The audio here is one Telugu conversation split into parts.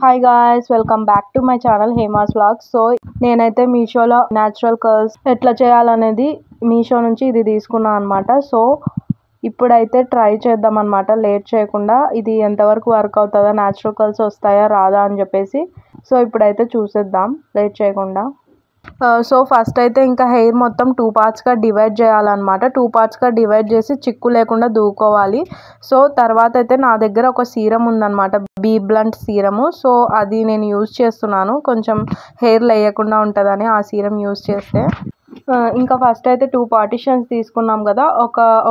Hi guys, welcome back to my channel Hema's vlogs. So నేనైతే మీషోలో న్యాచురల్ కర్ల్స్ ఎట్లా చేయాలనేది మీషో నుంచి ఇది తీసుకున్నాను అనమాట. సో ఇప్పుడైతే ట్రై చేద్దాం అనమాట, లేట్ చేయకుండా. ఇది ఎంతవరకు వర్క్ అవుతుందా, న్యాచురల్ కర్ల్స్ వస్తాయా రాదా అని చెప్పేసి. సో ఇప్పుడైతే చూసేద్దాం లేట్ చేయకుండా. సో ఫస్ట్ అయితే ఇంకా హెయిర్ మొత్తం 2 పార్ట్స్గా డివైడ్ చేయాలన్నమాట. 2 పార్ట్స్గా డివైడ్ చేసి చిక్కు లేకుండా దూకోవాలి. సో తర్వాత అయితే నా దగ్గర ఒక సీరం ఉందన్నమాట, బీ బ్లంట్ సీరము. సో అది నేను యూజ్ చేస్తున్నాను, కొంచెం హెయిర్ లేయకుండా ఉంటుందని ఆ సీరం యూజ్ చేస్తే. ఇంకా ఫస్ట్ అయితే 2 పార్టిషన్స్ తీసుకున్నాం కదా,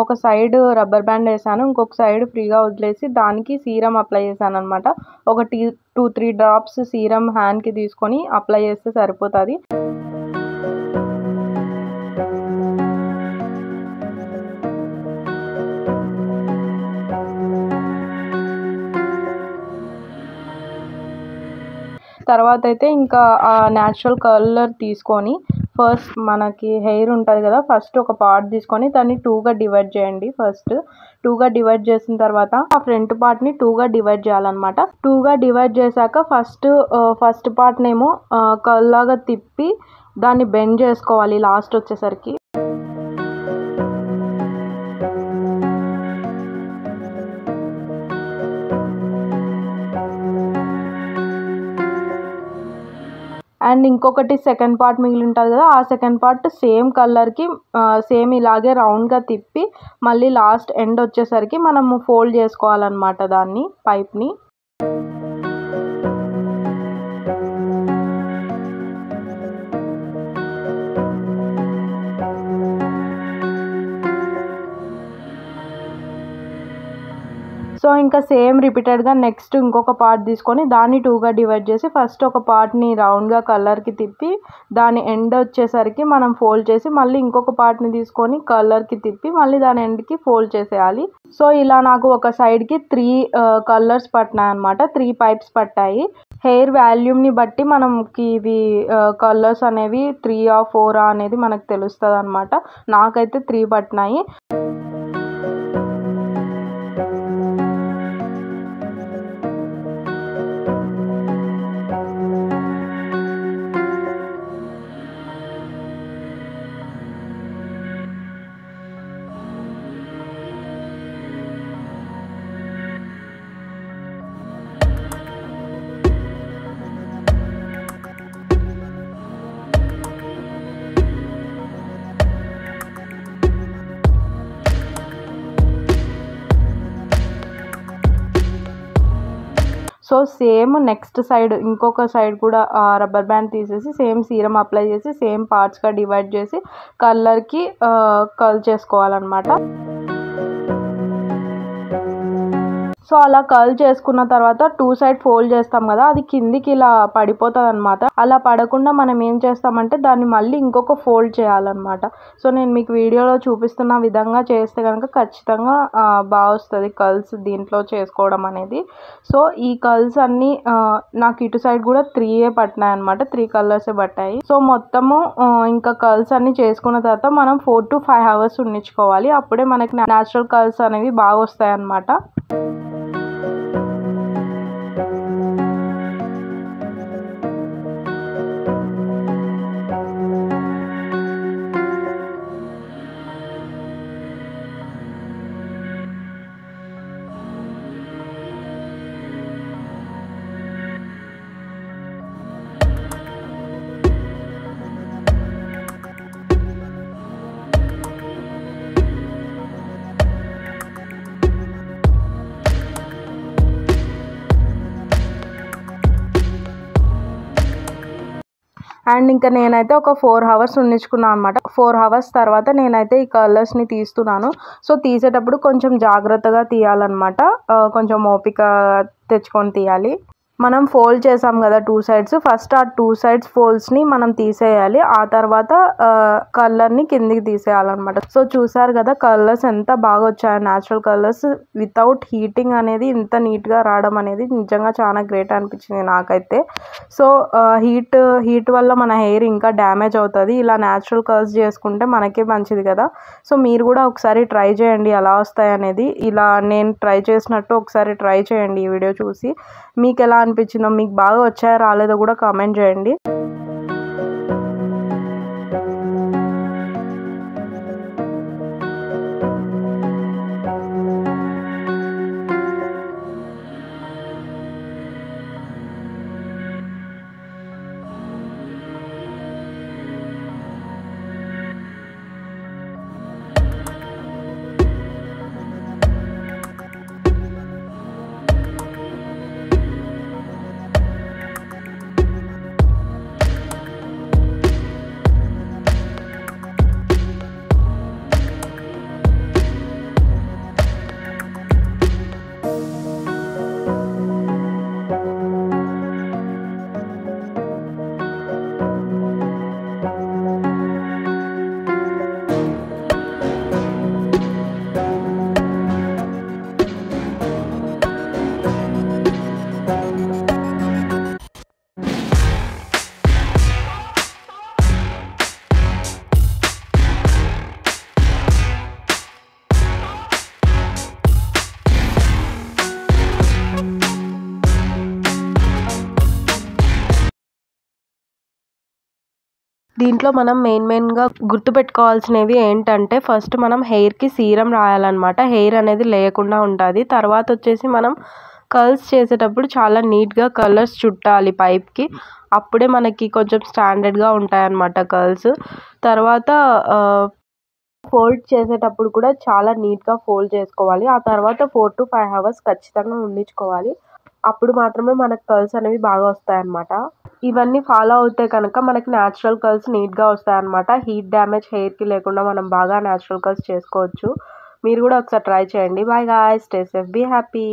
ఒక సైడ్ రబ్బర్ బ్యాండ్ వేసాను, ఇంకొక సైడ్ ఫ్రీగా వదిలేసి దానికి సీరం అప్లై చేశాను అనమాట. ఒక 2-3 డ్రాప్స్ సీరం హ్యాండ్కి తీసుకొని అప్లై చేస్తే సరిపోతుంది. తర్వాత అయితే ఇంకా న్యాచురల్ కలర్ తీసుకొని ఫస్ట్ మనకి హెయిర్ ఉంటుంది కదా, ఫస్ట్ ఒక పార్ట్ తీసుకొని దాన్ని 2గా డివైడ్ చేయండి. ఫస్ట్ 2గా డివైడ్ చేసిన తర్వాత ఆ ఫ్రంట్ పార్ట్ని 2గా డివైడ్ చేయాలన్నమాట. 2గా డివైడ్ చేశాక ఫస్ట్ పార్ట్నేమో కర్ల్ లాగా తిప్పి దాన్ని బెండ్ చేసుకోవాలి లాస్ట్ వచ్చేసరికి. అండ్ ఇంకొకటి సెకండ్ పార్ట్ మిగిలి ఉంటుంది కదా, ఆ సెకండ్ పార్ట్ సేమ్ కలర్కి సేమ్ ఇలాగే రౌండ్గా తిప్పి మళ్ళీ లాస్ట్ ఎండ్ వచ్చేసరికి మనము ఫోల్డ్ చేసుకోవాలన్నమాట దాన్ని, పైప్ని. సో ఇంకా సేమ్ రిపీటెడ్గా నెక్స్ట్ ఇంకొక పార్ట్ తీసుకొని దాన్ని 2గా డివైడ్ చేసి ఫస్ట్ ఒక పార్ట్ని రౌండ్గా కలర్కి తిప్పి దాని ఎండ్ వచ్చేసరికి మనం ఫోల్డ్ చేసి మళ్ళీ ఇంకొక పార్ట్ని తీసుకొని కలర్కి తిప్పి మళ్ళీ దాని ఎండ్కి ఫోల్డ్ చేసేయాలి. సో ఇలా నాకు ఒక సైడ్కి 3 కలర్స్ పట్టినాయి అనమాట, 3 పైప్స్ పట్టాయి. హెయిర్ వాల్యూమ్ని బట్టి మనకి ఇవి కలర్స్ అనేవి 3 or 4 అనేది మనకు తెలుస్తుంది అనమాట. నాకైతే 3 పట్టినాయి. సో సేమ్ నెక్స్ట్ సైడ్ ఇంకొక సైడ్ కూడా రబ్బర్ బ్యాండ్ తీసేసి సేమ్ సీరం అప్లై చేసి సేమ్ పార్ట్స్గా డివైడ్ చేసి కలర్కి కర్ల్ చేసుకోవాలన్నమాట. సో అలా కర్ల్ చేసుకున్న తర్వాత 2 సైడ్ ఫోల్డ్ చేస్తాం కదా, అది కిందికి ఇలా పడిపోతుంది అనమాట. అలా పడకుండా మనం ఏం చేస్తామంటే దాన్ని మళ్ళీ ఇంకొక ఫోల్డ్ చేయాలన్నమాట. సో నేను మీకు వీడియోలో చూపిస్తున్న విధంగా చేస్తే కనుక ఖచ్చితంగా బాగా వస్తుంది కర్ల్స్ దీంట్లో చేసుకోవడం అనేది. సో ఈ కర్ల్స్ అన్నీ నాకు ఇటు సైడ్ కూడా 3 పట్టినాయి అనమాట, 3 కలర్సే పట్టాయి. సో మొత్తము ఇంకా కర్ల్స్ అన్నీ చేసుకున్న తర్వాత మనం 4 to 5 hours ఉండించుకోవాలి. అప్పుడే మనకి న్యాచురల్ కర్ల్స్ అనేవి బాగా వస్తాయి అన్నమాట. అండ్ ఇంకా నేనైతే ఒక 4 hours ఉండించుకున్నాను అనమాట. 4 hours తర్వాత నేనైతే ఈ కలర్స్ని తీస్తున్నాను. సో తీసేటప్పుడు కొంచెం జాగ్రత్తగా తీయాలన్నమాట, కొంచెం ఓపిక తెచ్చుకొని తీయాలి. మనం ఫోల్డ్ చేసాం కదా 2 sides, ఫస్ట్ ఆ 2 sides ఫోల్డ్స్ని మనం తీసేయాలి. ఆ తర్వాత కలర్ని కిందికి తీసేయాలన్నమాట. సో చూసారు కదా కలర్స్ ఎంత బాగా వచ్చాయో, న్యాచురల్ కలర్స్ వితౌట్ హీటింగ్ అనేది ఇంత నీట్గా రావడం అనేది నిజంగా చాలా గ్రేట్ అనిపించింది నాకైతే. సో హీట్ వల్ల మన హెయిర్ ఇంకా డ్యామేజ్ అవుతుంది, ఇలా న్యాచురల్ కలర్స్ చేసుకుంటే మనకే మంచిది కదా. సో మీరు కూడా ఒకసారి ట్రై చేయండి ఎలా వస్తాయి అనేది. ఇలా నేను ట్రై చేసినట్టు ఒకసారి ట్రై చేయండి ఈ వీడియో చూసి. మీకు ఎలా అనిపించిందో, మీకు బాగా వచ్చాయో రాలేదో కూడా కామెంట్ చేయండి. దీంట్లో మనం మెయిన్గా గుర్తుపెట్టుకోవాల్సినవి ఏంటంటే, ఫస్ట్ మనం హెయిర్కి సీరం రాయాలన్నమాట. హెయిర్ అనేది లేకుండా ఉంటుంది. తర్వాత వచ్చేసి మనం కర్ల్స్ చేసేటప్పుడు చాలా నీట్గా కలర్స్ చుట్టాలి పైప్కి. అప్పుడే మనకి కొంచెం స్టాండర్డ్గా ఉంటాయన్నమాట కర్ల్స్. తర్వాత ఫోల్డ్ చేసేటప్పుడు కూడా చాలా నీట్గా ఫోల్డ్ చేసుకోవాలి. ఆ తర్వాత 4 to 5 hours ఖచ్చితంగా ఉండించుకోవాలి. అప్పుడు మాత్రమే మనకు కర్ల్స్ అనేవి బాగా వస్తాయన్నమాట. ఇవన్నీ ఫాలో అవుతే కనుక మనకి న్యాచురల్ కర్ల్స్ నీట్గా వస్తాయన్నమాట. హీట్ డ్యామేజ్ హెయిర్కి లేకుండా మనం బాగా న్యాచురల్ కర్ల్స్ చేసుకోవచ్చు. మీరు కూడా ఒకసారి ట్రై చేయండి. Bye guys, stay safe, be happy.